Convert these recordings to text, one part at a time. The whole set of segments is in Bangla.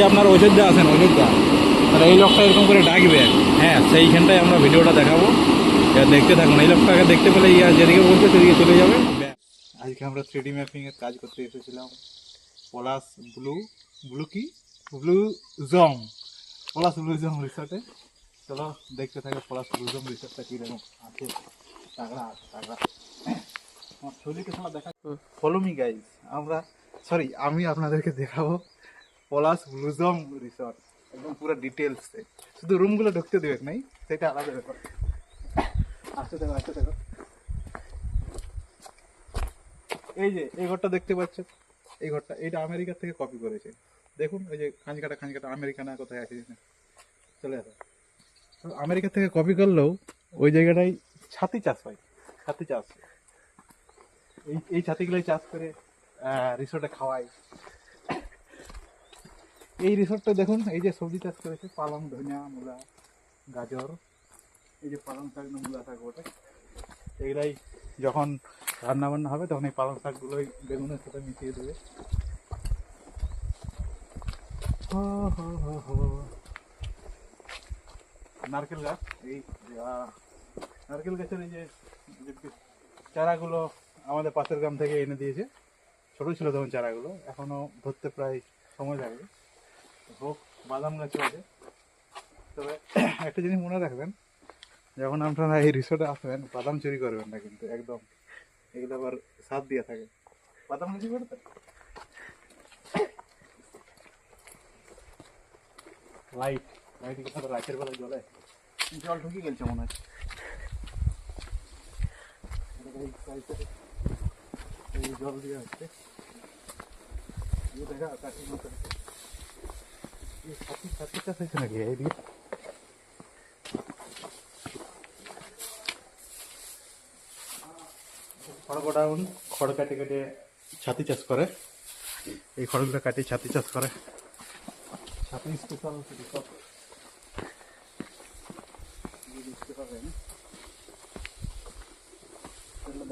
আপনার অযোধ্যা আছেন, অযোধ্যা, তাহলে এই লোকটা এরকম করে ডাকবে, হ্যাঁ সেইখানটায় আমরা ভিডিওটা দেখাবো, দেখতে থাকুন। এই লোকটাকে দেখতে পেলে যেদিকে বলছে সেদিকে চলে যাবে। আজকে আমরা 3D ম্যাপিংয়ের কাজ করতে এসেছিলাম পলাশ ব্লু কি ব্লু জং পলাশ ব্লু জং রিসর্টে। চলো দেখতে থাকে পলাশ ব্লু জং রিসর্টটা কীরকম আছে। তাগড়া তাগড়া আমার শরীরকে তোমার দেখা। ফলো মি গাইজ, আমি আপনাদেরকে দেখাবো পলাশ ব্লু জং রিসর্ট একদম পুরো ডিটেলসে। শুধু রুমগুলো ঢুকতে দেবে নাই, সেটা আলাদা ব্যাপার। আসতে দেখো এই যে এই ঘরটা দেখতে পাচ্ছেন, এই ঘরটা এইটা আমেরিকা থেকে কপি করেছে। দেখুন ওই যে খাঁজ কাটা আমেরিকা না কোথায় আছে চলে আসে। আমেরিকা থেকে কপি করলেও ওই জায়গাটায় ছাতি চাষ হয়, ছাতি চাষ। এই ছাতিগুলোই চাষ করে রিসোর্টে খাওয়ায়। এই রিসোর্টটা দেখুন, এই যে সবজি চাষ করেছে, পালং, ধনিয়া, মূলা, গাজর, এই যে পালং শাক, মূলা শাক ওটা, এইগুলাই যখন রান্না বান্না হবে তখন এই পালং শাকগুলোই বেগুনের সাথে মিশিয়ে দেবে। নারকেল গাছ, এই নারকেল গাছের এই যে চারাগুলো আমাদের পাশের গ্রাম থেকে এনে দিয়েছে। ছোটো ছিল তখন চারাগুলো, এখনও ধরতে প্রায় সময় লাগবে। হোক, বাদাম গাছও আছে। তবে একটা জিনিস মনে রাখবেন, যখন আপনারা এই রিসোর্টে আসবেন বাদাম চুরি করবেন না কিন্তু একদম। এগুলো আবার সার দিয়ে থাকে, বাদাম চুরি করতে। লাইট রাতের বেলা জ্বলে, জল ঢুকে গেছে মনে হয়। জল দিয়ে হচ্ছে দেখা কাঠির মতো ছাতি চাষ হয়েছে নাকি এইদিকে। খড় কাটে কেটে ছাতি চাষ করে, এই খড়গুলো কাটে ছাতি চাষ করে। ছাতি স্পেশাল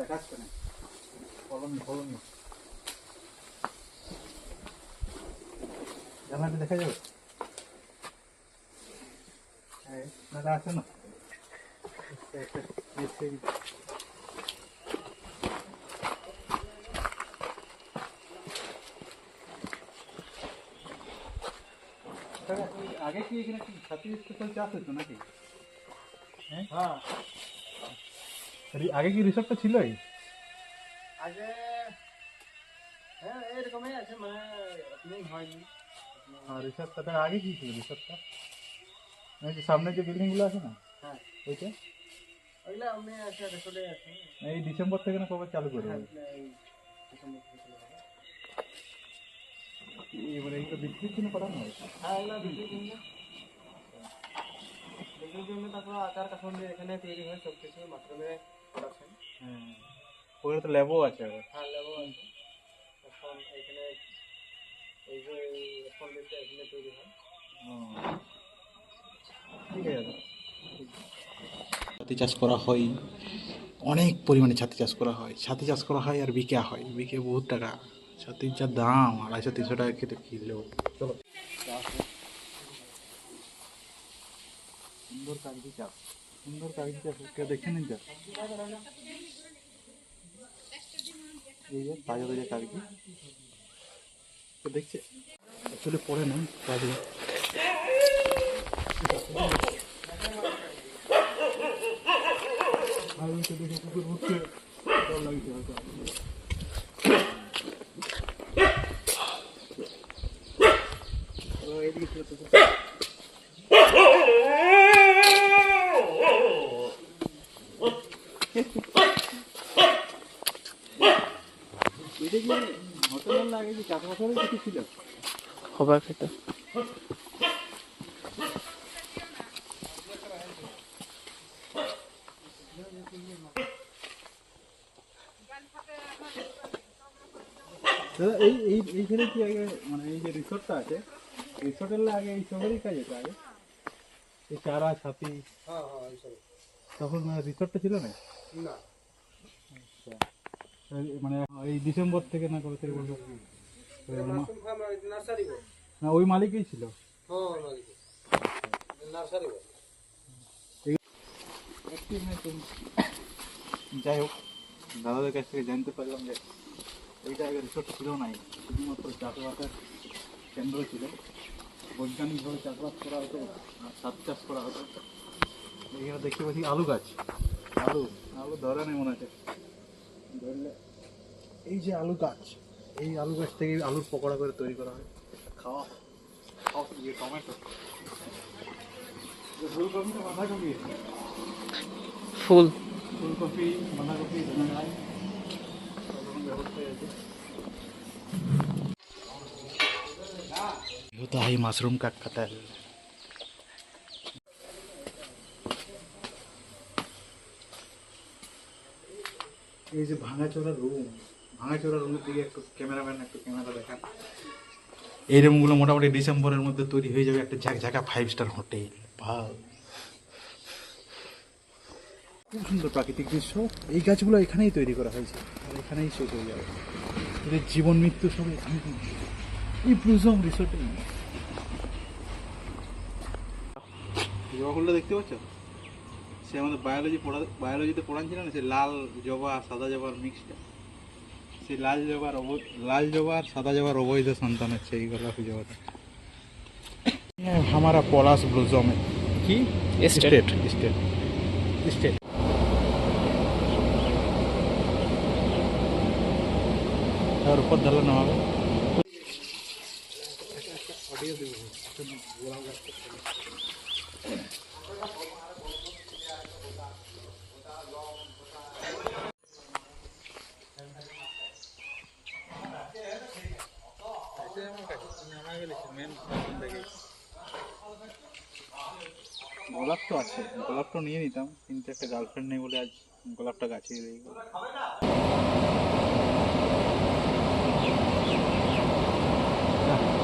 দেখাচ্ছে না, ফলন জানাতে দেখা যাবে। দাদা আছে না, আগে কি এখানে কি ছাতি স্পেশাল চাষ হতো নাকি? হ্যাঁ, আগে কি রিসর্টটা ছিলই? আগে হ্যাঁ এরকমই আছে, মানে ওপেনিং হয়নি। রিসর্টটা তার আগে কি ছিল রিসর্টটা? যে সামনে যে বিল্ডিং গুলো আছে না, হ্যাঁ ওইটা ওইগুলো আমি আছে রেকর্ডে আছে। এই ডিসেম্বর থেকে না কবে চালু করবে? এই ডিসেম্বর থেকে শুরু হবে। এবারে এইগুলো বিক্রির জন্য করানো হয়? হ্যাঁ এগুলো বিক্রির জন্য, তারপর আচার কাঠন দিয়ে এখানে তৈরি হয় সব কিছু, মাশরুমে প্রোডাকশন। হ্যাঁ, ওখানে তো ল্যাবও আছে আবার। হ্যাঁ লেবু আছে। এখন এখানে এই যে এখন দিতে এখানে তৈরি হয়। ঠিক আছে, ছাতি চাষ করা হয়, অনেক পরিমাণে ছাতি চাষ করা হয়। ছাতি চাষ করা হয় আর বিকা হয়, বিকে বহুত টাকা। ছাতির যা দাম, 250-300 টাকা খেতে কিলো। চলো, সুন্দর কাগজি চাষ, সুন্দর কাগজি চাষ কেউ দেখে নিন চাষ। এই যে তাজা তাজা কাগজি তো দেখছে, অ্যাকচুয়ালি পড়ে না কাগজি। দেখে কুকুর হচ্ছে ডর লাগছে হয়তো। এইদিকে এটা কি হোটেলের লাগে কি চাষবাসের কিছু ছিল? খবর খেতে দাদা এইখানে কি আগে, মানে এই যে রিসোর্টটা আছে, রিসোর্টের আগে এই সবেরই কাজ হতো আগে, এই চারা ছাতি। হ্যাঁ হ্যাঁ এইসব তখন রিসোর্টটা ছিল না? না, মানে এই ডিসেম্বর থেকে না করে থেকে বলবো মাশরুম ফার্ম নার্সারি গো। না ওই মালিকই ছিল। হ্যাঁ নার্সারি বলে। যাই হোক, দাদাদের কাছ থেকে জানতে পারলাম যে এই জায়গায় রিসোর্ট ছিল নাই, শুধুমাত্র চাষবাসের কেন্দ্র ছিল। বৈজ্ঞানিকভাবে চাষবাস করা হতো আর সাত চাষ করা হতো। এখানে দেখতে পাচ্ছি আলু গাছ, আলু আলু ধরে নেই মনে হচ্ছে, ধরলে এই যে আলু গাছ, এই আলু গাছ থেকে আলুর পকোড়া করে তৈরি করা হয়, খাওয়া হয়। ইয়ে টমেটো, ফুলকপিটা বাঁধাকপি, ফুলকপি বাঁধাকপি ধনে ব্যবস্থায় আছে। होता है मशरूम का कतल। এই যে ভাঙাচোরা রুমের দিকে একটু ক্যামেরাম্যান একটু ক্যামেরা দেখান। এই রুমগুলো মোটামুটি ডিসেম্বরের মধ্যে তৈরি হয়ে যাবে একটা ঝাঁকঝাঁকা 5 স্টার হোটেল। ভাই খুব সুন্দর প্রাকৃতিক দৃশ্য। এই গাছগুলো এখানেই তৈরি করা হয়েছে আর এখানেই শেষ হয়ে যাবে। এদের জীবন মৃত্যু সব এখানে, এই ব্লুজম রিসোর্টে। জবাগুলো দেখতে পাচ্ছ, সে আমাদের বায়োলজিতে পড়াচ্ছিল না, সে লাল জবা সাদা জবার মিক্সটা, সেই লাল জবা আর সাদা জবার অবৈধ সন্তান হচ্ছে এই গোলাপ জবাটা। हमारा পলাশ ব্লুজম কি স্টেট স্টেট স্টেট। আর উপর ঢালানো হবে। গোলাপ তো আছে, গোলাপটা নিয়ে নিতাম কিন্তু একটা গার্লফ্রেন্ড নেই বলে আজ গোলাপটা গাছে রয়ে গেল।